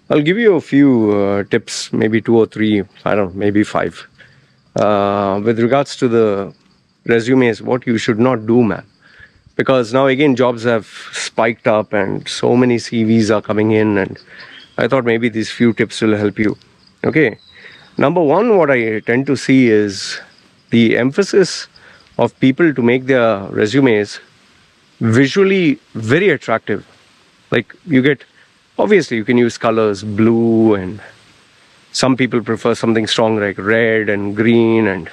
I'll give you a few tips, maybe two or three, I don't know, maybe five. With regards to the resumes, what you should not do, man. Because now again, jobs have spiked up and so many CVs are coming in, and I thought maybe these few tips will help you. Okay. Number one, what I tend to see is the emphasis of people to make their resumes visually very attractive. Like you get, obviously, you can use colors, blue, and some people prefer something strong like red and green. And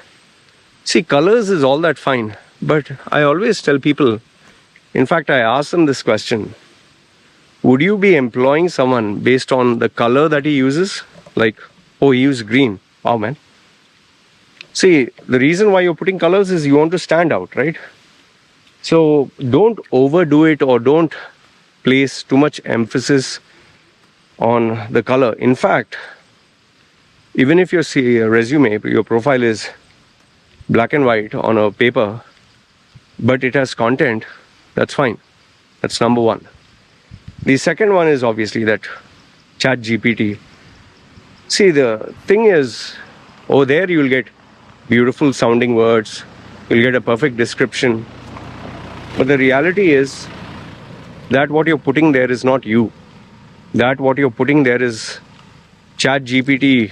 see, colors is all that fine. But I always tell people, in fact, I ask them this question: would you be employing someone based on the color that he uses? Like, oh, he used green. Wow, man. See, the reason why you're putting colors is you want to stand out, right? So don't overdo it or don't place too much emphasis on the color. In fact, even if your resume, your profile is black and white on a paper, but it has content, that's fine. That's number one. The second one is obviously that chat GPT. See, the thing is, over there you'll get beautiful sounding words, you'll get a perfect description. But the reality is that what you're putting there is not you. That what you're putting there is chat GPT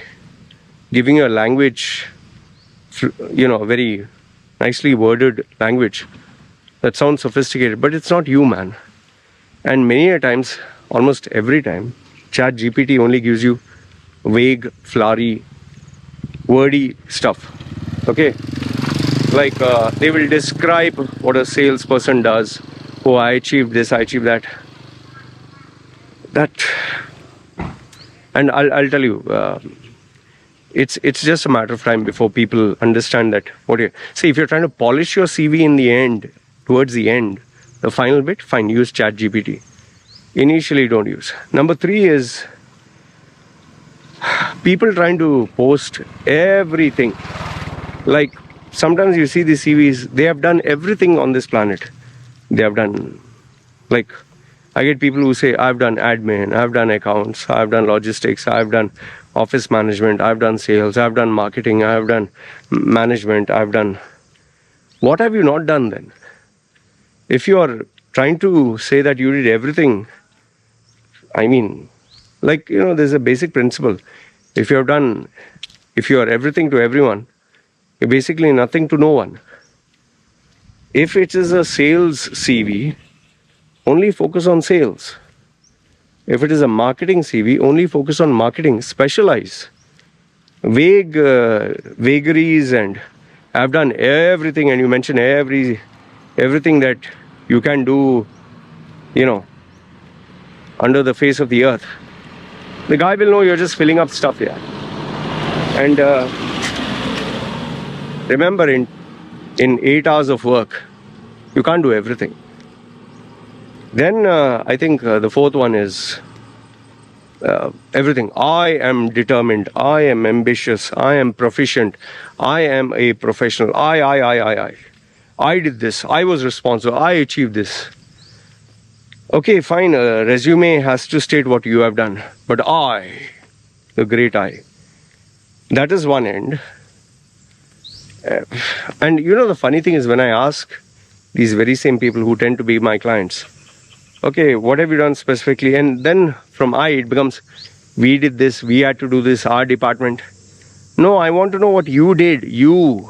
giving you a language, a very nicely worded language that sounds sophisticated, but it's not you, man. And many a times, almost every time, chat GPT only gives you vague, flowery, wordy stuff. Okay? Like they will describe what a salesperson does. Oh, I achieved this, I achieved that. And I'll tell you, it's just a matter of time before people understand that. See, if you're trying to polish your CV in the end, towards the end, the final bit, fine, use chat GPT. Initially, don't use. Number three is people trying to post everything. Like sometimes you see these CVs, they have done everything on this planet. They have done, like, I get people who say, I've done admin, I've done accounts, I've done logistics, I've done office management, I've done sales, I've done marketing, I've done management, I've done. What have you not done then? If you are trying to say that you did everything, I mean, like, there's a basic principle. If you are everything to everyone, you're basically nothing to no one. If it is a sales CV, only focus on sales. If it is a marketing CV, only focus on marketing. Specialize. Vagaries and I've done everything, and you mention everything that you can do, under the face of the earth. The guy will know you're just filling up stuff here. And remember, in 8 hours of work, you can't do everything. Then I think the fourth one is everything. I am determined. I am ambitious. I am proficient. I am a professional. I did this. I was responsible. I achieved this. Okay, fine. Resume has to state what you have done. But I, the great I, that is one end. And the funny thing is, when I ask these very same people who tend to be my clients, okay, what have you done specifically? And then from I, it becomes, we did this, we had to do this, our department. No, I want to know what you did, you.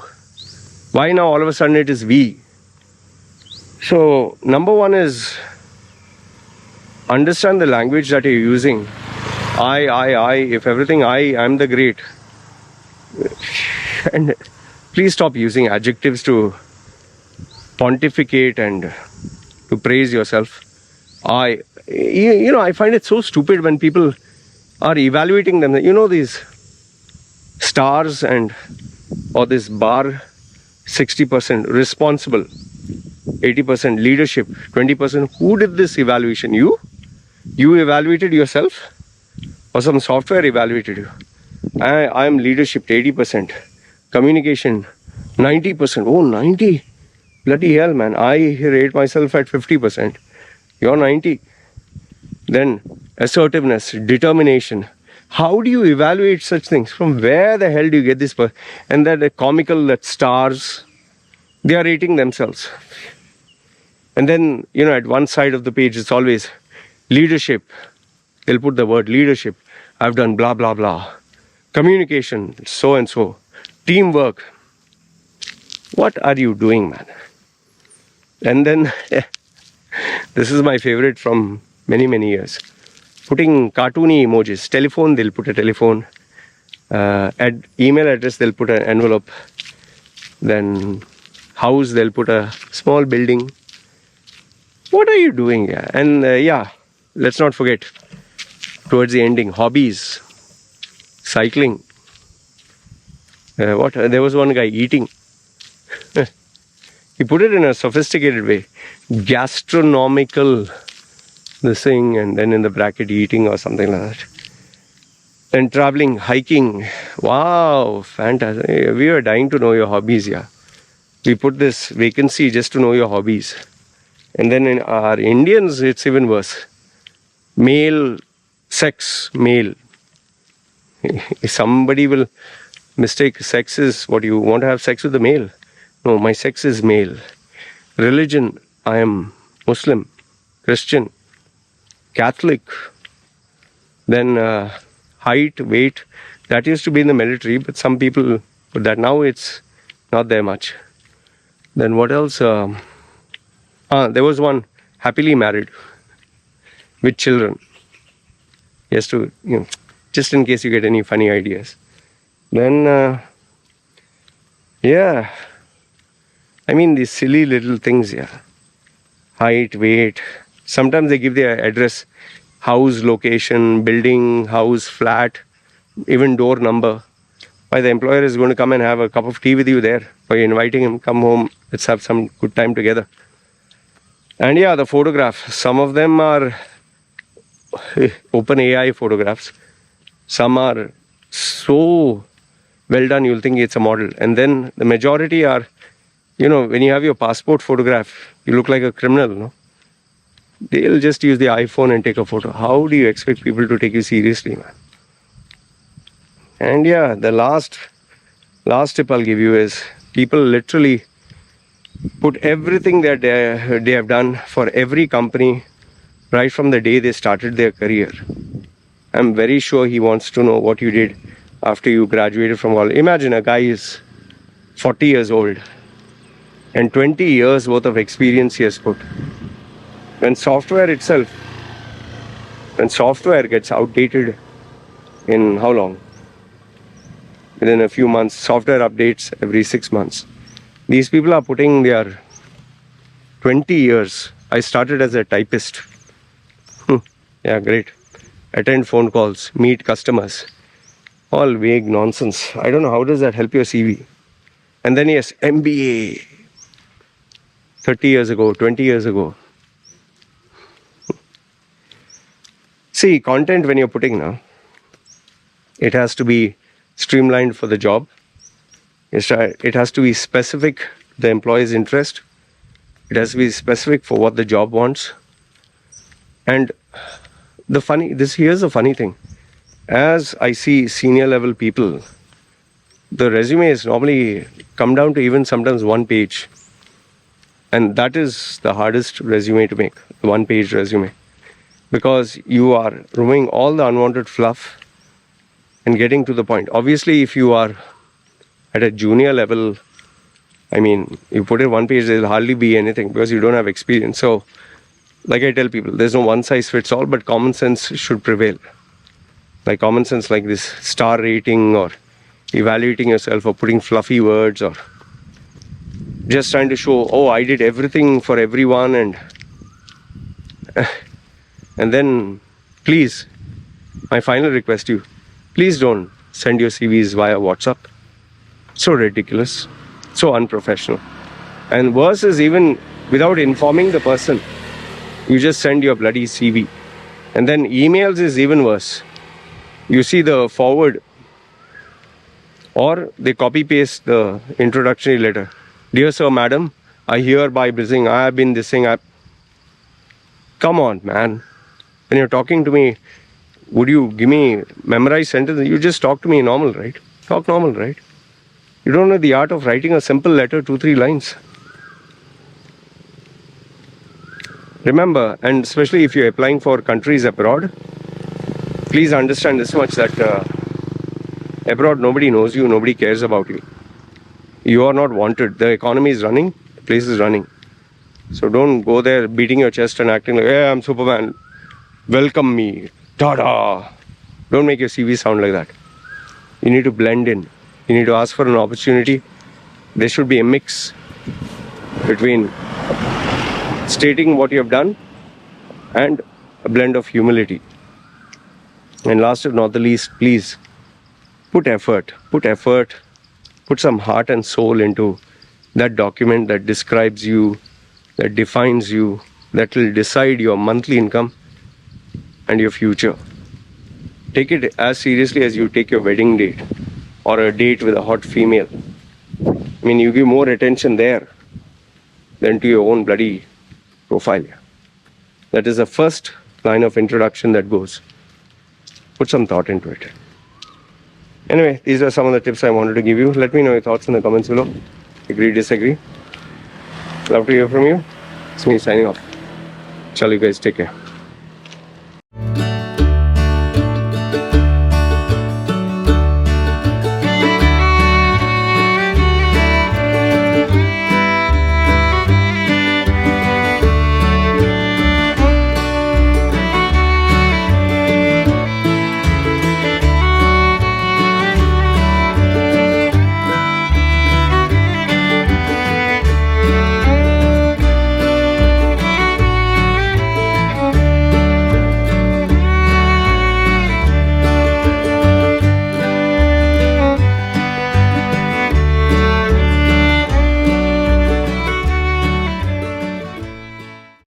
Why now all of a sudden it is we? So, number one is, understand the language that you're using. I, if everything I'm the great. And please stop using adjectives to pontificate and to praise yourself. I find it so stupid when people are evaluating them. These stars or this bar, 60% responsible, 80% leadership, 20%. Who did this evaluation? You? You evaluated yourself? Or some software evaluated you? I am leadership 80%. Communication 90%. Oh, 90? Bloody hell, man. I rate myself at 50%. You're 90. Then assertiveness, determination. How do you evaluate such things? From where the hell do you get this? And then the comical, that stars, they are rating themselves. And then, at one side of the page, it's always leadership. They'll put the word leadership. I've done blah, blah, blah. Communication, so and so. Teamwork. What are you doing, man? And then, this is my favorite from many, many years. Putting cartoony emojis. Telephone, they'll put a telephone. Email address, they'll put an envelope. Then house, they'll put a small building. What are you doing? Yeah? And let's not forget, towards the ending, hobbies, cycling. There was one guy eating. He put it in a sophisticated way. Gastronomical, this thing, and then in the bracket, eating or something like that. And traveling, hiking. Wow, fantastic. We are dying to know your hobbies, yeah. We put this vacancy just to know your hobbies. And then in our Indians, it's even worse. Male, sex, male. Somebody will mistake sex is what you want to have sex with a male. No, my sex is male. Religion, I am Muslim, Christian, Catholic. Then height, weight, that used to be in the military, but some people put that. Now it's not there much. Then what else? There was one, happily married with children. Yes, to just in case you get any funny ideas. Then I mean these silly little things, yeah. Height, weight. Sometimes they give their address, house, location, building, house, flat, even door number. Why the employer is going to come and have a cup of tea with you there. By inviting him, come home, let's have some good time together. And the photograph. Some of them are open AI photographs. Some are so well done, you'll think it's a model. And then the majority are, when you have your passport photograph, you look like a criminal, no? They'll just use the iPhone and take a photo. How do you expect people to take you seriously, man? And the last tip I'll give you is people literally put everything that they have done for every company right from the day they started their career. I'm very sure he wants to know what you did after you graduated from college. Imagine a guy is 40 years old and 20 years worth of experience he has put. When software gets outdated in how long? Within a few months. Software updates every 6 months. These people are putting their 20 years. I started as a typist. Yeah, great. Attend phone calls, meet customers. All vague nonsense. I don't know, how does that help your CV? And then yes, MBA. 30 years ago, 20 years ago. See, content when you're putting now, it has to be streamlined for the job. It has to be specific to the employee's interest. It has to be specific for what the job wants. And here's the funny thing. As I see senior level people, the resumes normally come down to even sometimes 1 page. And that is the hardest resume to make, the 1-page resume. Because you are removing all the unwanted fluff and getting to the point. Obviously, if you are at a junior level, you put it 1 page, there will hardly be anything because you don't have experience. So, like I tell people, there's no one size fits all, but common sense should prevail. Like common sense, like this star rating or evaluating yourself or putting fluffy words or just trying to show, I did everything for everyone and then please, my final request to you, please don't send your CVs via WhatsApp. So ridiculous, so unprofessional. And worse is even without informing the person, you just send your bloody CV. And then emails is even worse. You see the forward or they copy paste the introductory letter. Dear sir, madam, I hereby I have been this thing. Come on, man. When you're talking to me, would you give me memorized sentences? You just talk to me normal, right? Talk normal, right? You don't know the art of writing a simple letter, 2-3 lines. Remember, and especially if you're applying for countries abroad, please understand this much, that abroad nobody knows you, nobody cares about you. You are not wanted. The economy is running, the place is running. So don't go there beating your chest and acting like, hey, I'm Superman, welcome me, ta-da. Don't make your CV sound like that. You need to blend in. You need to ask for an opportunity. There should be a mix between stating what you have done and a blend of humility. And last but not the least, please put effort, put some heart and soul into that document that describes you, that defines you, that will decide your monthly income and your future. Take it as seriously as you take your wedding date or a date with a hot female. I mean, you give more attention there than to your own bloody profile. That is the first line of introduction that goes. Put some thought into it. Anyway, these are some of the tips I wanted to give you. Let me know your thoughts in the comments below. Agree, disagree. Love to hear from you. It's me signing off. Shall you guys take care.